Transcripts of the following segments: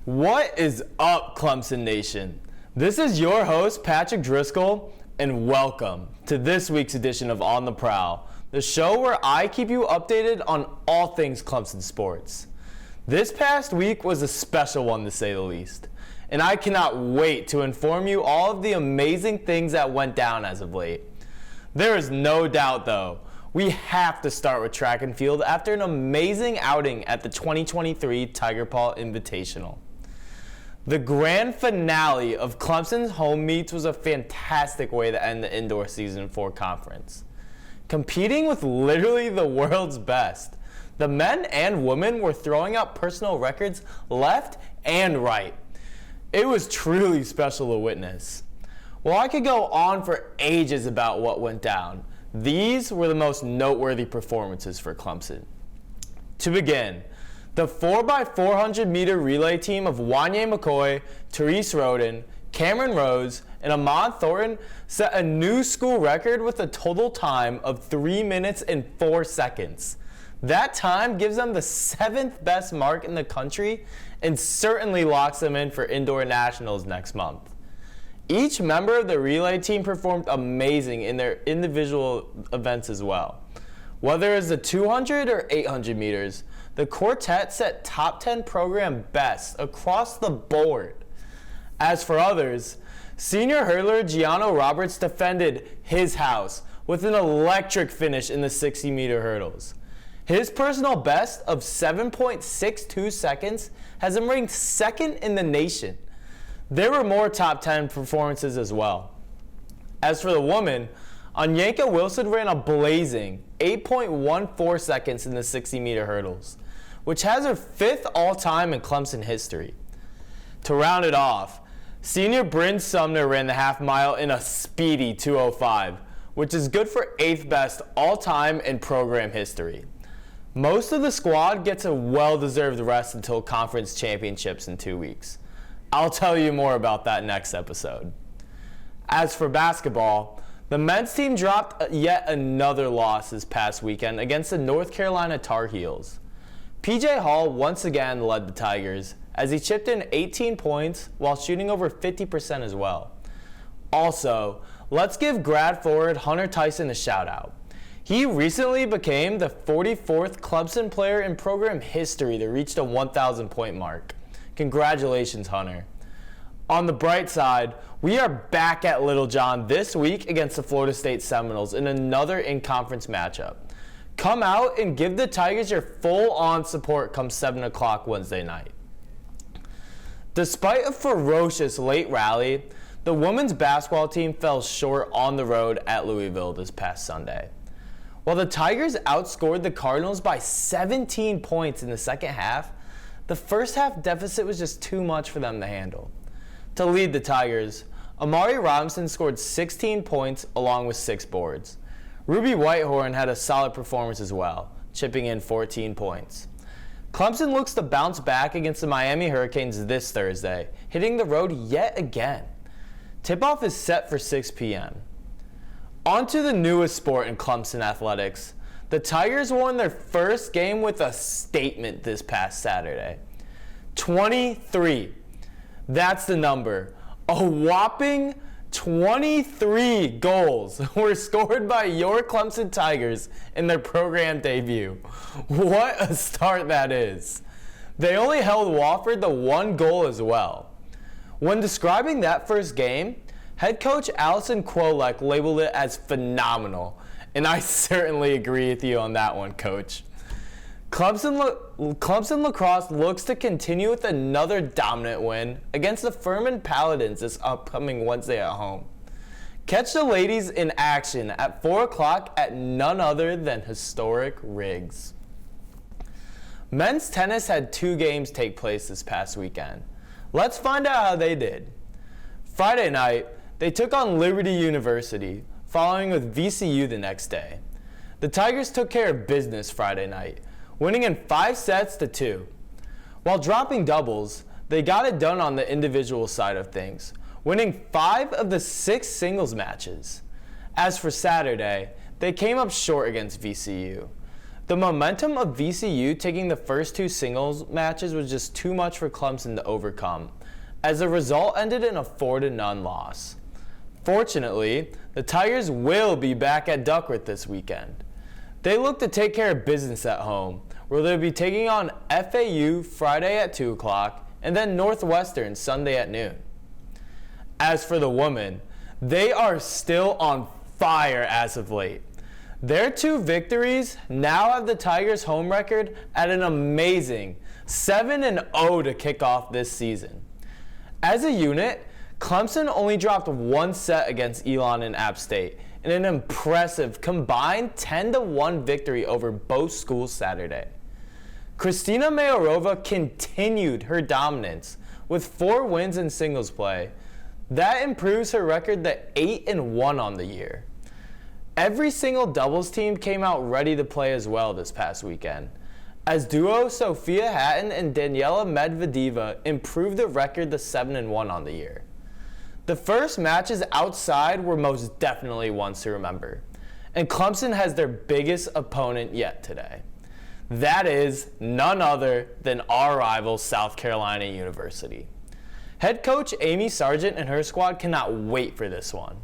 What is up, Clemson Nation? This is your host, Patrick Driscoll, and welcome to this week's edition of On the Prowl, the show where I keep you updated on all things Clemson sports. This past week was a special one, to say the least, and I cannot wait to inform you all of the amazing things that went down as of late. There is no doubt, though, we have to start with track and field after an amazing outing at the 2023 Tiger Paw Invitational. The grand finale of Clemson's home meets was a fantastic way to end the indoor season for conference. Competing with literally the world's best, the men and women were throwing out personal records left and right. It was truly special to witness. While I could go on for ages about what went down, these were the most noteworthy performances for Clemson. To begin, the 4x400 meter relay team of Wanye McCoy, Therese Roden, Cameron Rose, and Ahmad Thornton set a new school record with a total time of 3 minutes and 4 seconds. That time gives them the 7th best mark in the country and certainly locks them in for indoor nationals next month. Each member of the relay team performed amazing in their individual events as well. Whether it's the 200 or 800 meters, the quartet set top 10 program best across the board. As for others, senior hurdler Gianno Roberts defended his house with an electric finish in the 60-meter hurdles. His personal best of 7.62 seconds has him ranked second in the nation. There were more top 10 performances as well. As for the woman, Anyanka Wilson ran a blazing 8.14 seconds in the 60-meter hurdles, which has her 5th all-time in Clemson history. To round it off, senior Bryn Sumner ran the half mile in a speedy 2:05, which is good for 8th best all-time in program history. Most of the squad gets a well-deserved rest until conference championships in 2 weeks. I'll tell you more about that next episode. As for basketball, the men's team dropped yet another loss this past weekend against the North Carolina Tar Heels. PJ Hall once again led the Tigers as he chipped in 18 points while shooting over 50% as well. Also, let's give grad forward Hunter Tyson a shout out. He recently became the 44th Clemson player in program history to reach the 1,000 point mark. Congratulations, Hunter. On the bright side, we are back at Little John this week against the Florida State Seminoles in another in-conference matchup. Come out and give the Tigers your full-on support come 7 o'clock Wednesday night. Despite a ferocious late rally, the women's basketball team fell short on the road at Louisville this past Sunday. While the Tigers outscored the Cardinals by 17 points in the second half, the first half deficit was just too much for them to handle. To lead the Tigers, Amari Robinson scored 16 points along with 6 boards. Ruby Whitehorn had a solid performance as well, chipping in 14 points. Clemson looks to bounce back against the Miami Hurricanes this Thursday, hitting the road yet again. Tip-off is set for 6 p.m. On to the newest sport in Clemson athletics. The Tigers won their first game with a statement this past Saturday. 23. That's the number. A whopping 23 goals were scored by your Clemson Tigers in their program debut. What a start that is. They only held Wofford to 1 goal as well. When describing that first game, head coach Allison Kwolek labeled it as phenomenal, and I certainly agree with you on that one, Coach. Clemson Lacrosse looks to continue with another dominant win against the Furman Paladins this upcoming Wednesday at home. Catch the ladies in action at 4 o'clock at none other than historic Riggs. Men's tennis had 2 games take place this past weekend. Let's find out how they did. Friday night, they took on Liberty University, following with VCU the next day. The Tigers took care of business Friday night, winning in 5 sets to 2. While dropping doubles, they got it done on the individual side of things, winning 5 of the 6 singles matches. As for Saturday, they came up short against VCU. The momentum of VCU taking the first two singles matches was just too much for Clemson to overcome, as the result ended in a 4-0 loss. Fortunately, the Tigers will be back at Duckworth this weekend. They look to take care of business at home, where they'll be taking on FAU Friday at 2 o'clock and then Northwestern Sunday at noon. As for the women, they are still on fire as of late. Their 2 victories now have the Tigers' home record at an amazing 7-0 to kick off this season. As a unit, Clemson only dropped 1 set against Elon and App State in an impressive combined 10-1 victory over both schools Saturday. Kristina Mayorova continued her dominance with 4 wins in singles play. That improves her record to 8-1 on the year. Every single doubles team came out ready to play as well this past weekend, as duo Sophia Hatton and Daniela Medvedeva improved the record to 7-1 on the year. The first matches outside were most definitely ones to remember, and Clemson has their biggest opponent yet today. That is none other than our rival South Carolina University. Head coach Amy Sargent and her squad cannot wait for this one.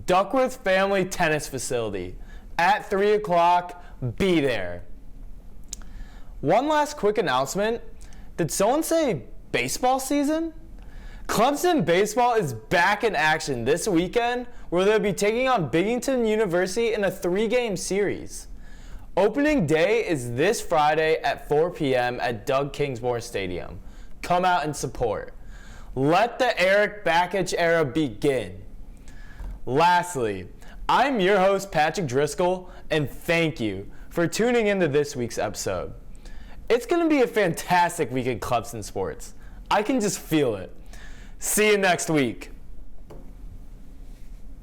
Duckworth Family Tennis Facility at 3 o'clock, be there. One last quick announcement. Did someone say baseball season? Clemson baseball is back in action this weekend, where they'll be taking on Binghamton University in a 3-game series. Opening day is this Friday at 4 p.m. at Doug Kingsmore Stadium. Come out and support. Let the Eric Bakich era begin. Lastly, I'm your host, Patrick Driscoll, and thank you for tuning into this week's episode. It's going to be a fantastic week in Clemson sports. I can just feel it. See you next week.